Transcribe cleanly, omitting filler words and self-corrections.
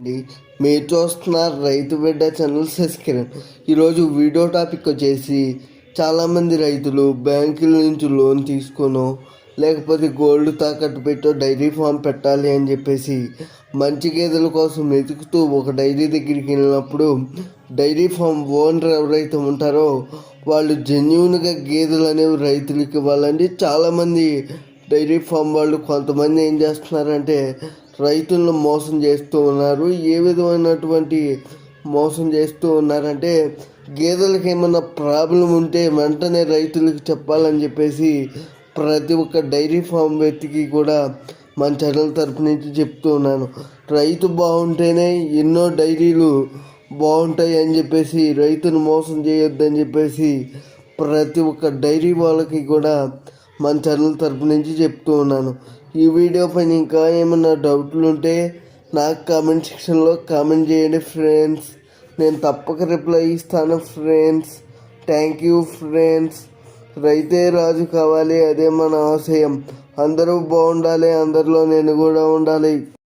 అండి, మీరు చూస్తున్నారు రైతు బిడ్డ ఛానల్ సబ్స్క్రైబ్. ఈరోజు వీడియో టాపిక్ వచ్చేసి చాలామంది రైతులు బ్యాంకుల నుంచి లోన్ తీసుకోనో లేకపోతే గోల్డ్ తాకట్టు పెట్టో డైరీ ఫామ్ పెట్టాలి అని చెప్పేసి మంచి గేదెల కోసం వెతుకుతూ ఒక డైరీ దగ్గరికి వెళ్ళినప్పుడు డైరీ ఫామ్ ఓనర్ ఎవరైతే ఉంటారో వాళ్ళు జెన్యున్గా గేదెలు అనేవి రైతులకు ఇవ్వాలండి. చాలామంది డైరీ ఫామ్ వాళ్ళు కొంతమంది ఏం చేస్తున్నారంటే రైతులను మోసం చేస్తూ ఉన్నారు. ఏ విధమైనటువంటి మోసం చేస్తూ ఉన్నారంటే గేదెలకు ఏమన్నా ప్రాబ్లం ఉంటే వెంటనే రైతులకు చెప్పాలని చెప్పేసి ప్రతి ఒక్క డైరీ ఫామ్ వ్యక్తికి కూడా మన ఛానల్ తరపు నుంచి చెప్తూ ఉన్నాను. రైతు బాగుంటేనే ఎన్నో డైరీలు బాగుంటాయి అని చెప్పేసి రైతును మోసం చేయొద్దని చెప్పేసి ప్రతి ఒక్క డైరీ వాళ్ళకి కూడా మన ఛానల్ తరపు నుంచి చెప్తూ ఉన్నాను. ఈ వీడియో పైన ఇంకా ఏమన్నా డౌట్లు ఉంటే నాకు కామెంట్ సెక్షన్లో కామెంట్ చేయండి ఫ్రెండ్స్. నేను తప్పక రిప్లై ఇస్తాను ఫ్రెండ్స్. Thank you friends. రైతే రాజు కావాలి, అదే మన ఆశయం. అందరూ బాగుండాలి, అందరిలో నేను కూడా ఉండాలి.